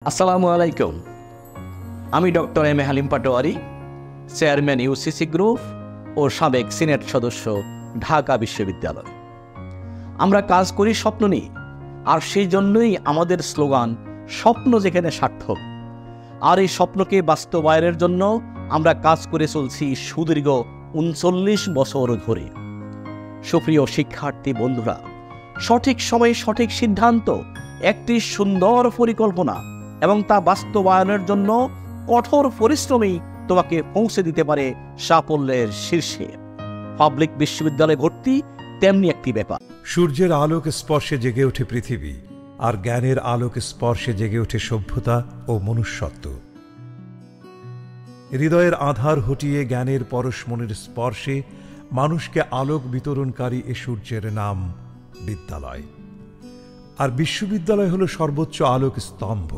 আসসালামু আলাইকুম। আমি doctor M A Halim Patwari, chairman UCC group ও সাবেক সিনেট সদস্য, ঢাকা বিশ্ববিদ্যালয়। আমরা কাজ করি স্বপ্ন নিয়ে, আর সেই জন্যই আমাদের স্লোগান স্বপ্ন যেখানে সার্থক। আর এই স্বপ্নকে বাস্তবায়নের জন্য আমরা কাজ করে চলছি সুদীর্ঘ ৩৯ বছর ধরে। সুপ্রিয় শিক্ষার্থী বন্ধুরা, সঠিক সময়ে সঠিক সিদ্ধান্ত, একটি সুন্দর পরিকল্পনা এবং তা বাস্তবায়নের জন্য কঠোর পরিশ্রমই তোমাকে পৌঁছে দিতে পারে সাফল্যের শীর্ষে। পাবলিক বিশ্ববিদ্যালয়ে ভর্তি তেমনি একটি ব্যাপার। সূর্যের আলোক স্পর্শে জেগে ওঠে পৃথিবী, আর জ্ঞানের আলোক স্পর্শে জেগে ওঠে সভ্যতা ও মনুষ্যত্ব। হৃদয়ের আধার হটিয়ে জ্ঞানের পরশমণির স্পর্শে মানুষকে আলোক বিতরণকারী এ সূর্যের নাম বিদ্যালয়। আর বিশ্ববিদ্যালয় হল সর্বোচ্চ আলোক স্তম্ভ।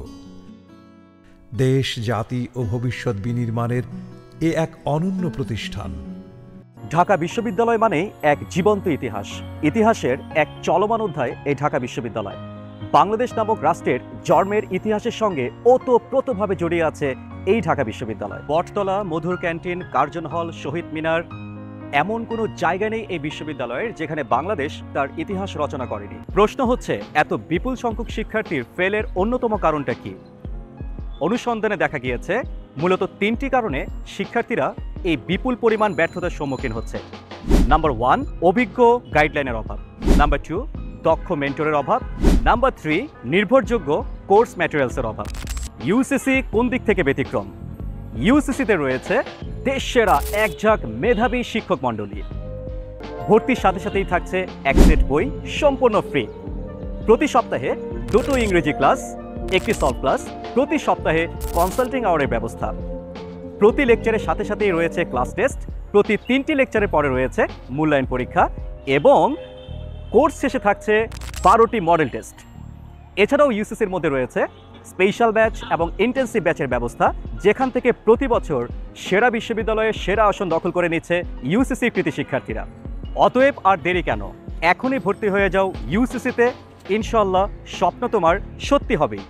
দেশ, জাতি ও ভবিষ্যৎ বিনির্মাণের এ এক অনন্য প্রতিষ্ঠান। ঢাকা বিশ্ববিদ্যালয় মানেই এক জীবন্ত ইতিহাস, ইতিহাসের এক চলমান অধ্যায় এই ঢাকা বিশ্ববিদ্যালয়। বাংলাদেশ নামক রাষ্ট্রের জন্মের ইতিহাসের সঙ্গে ওতপ্রোতভাবে জড়িয়ে আছে এই ঢাকা বিশ্ববিদ্যালয়। বটতলা, মধুর ক্যান্টিন, কার্জন হল, শহীদ মিনার, এমন কোনো জায়গা নেই এই বিশ্ববিদ্যালয়ের যেখানে বাংলাদেশ তার ইতিহাস রচনা করেনি। প্রশ্ন হচ্ছে, এত বিপুল সংখ্যক শিক্ষার্থীর ফেলের অন্যতম কারণটা কি? অনুসন্ধানে দেখা গিয়েছে মূলত 3টি কারণে শিক্ষার্থীরা এই বিপুল পরিমাণ ব্যর্থতার সম্মুখীন হচ্ছে। নাম্বার 1, অভিজ্ঞ গাইডলাইনের অভাব। নাম্বার 2, দক্ষ মেন্টরের অভাব। নাম্বার 3, নির্ভরযোগ্য কোর্স ম্যাটেরিয়ালসের অভাব। ইউসিসি কোন দিক থেকে ব্যতিক্রম? ইউসিসিতে রয়েছে দেশসেরা একঝাঁক মেধাবী শিক্ষক মণ্ডলী। ভর্তির সাথে সাথেই থাকছে এক সেট বই সম্পূর্ণ ফ্রি। প্রতি সপ্তাহে 2টো ইংরেজি ক্লাস, 1টি সলভ ক্লাস, প্রতি সপ্তাহে কনসাল্টিং আওয়ারের ব্যবস্থা। প্রতি লেকচারের সাথে সাথেই রয়েছে ক্লাস টেস্ট, প্রতি 3টি লেকচারের পরে রয়েছে মূল্যায়ন পরীক্ষা, এবং কোর্স শেষে থাকছে 12টি মডেল টেস্ট। এছাড়াও ইউসিসির মধ্যে রয়েছে স্পেশাল ব্যাচ এবং ইন্টেন্সিভ ব্যাচের ব্যবস্থা, যেখান থেকে প্রতি বছর সেরা বিশ্ববিদ্যালয়ে সেরা আসন দখল করে নিচ্ছে ইউসিসি কৃতি শিক্ষার্থীরা। অতএব আর দেরি কেন? এখনই ভর্তি হয়ে যাও ইউসিসিতে। ইনশাআল্লাহ স্বপ্ন তোমার সত্যি হবেই।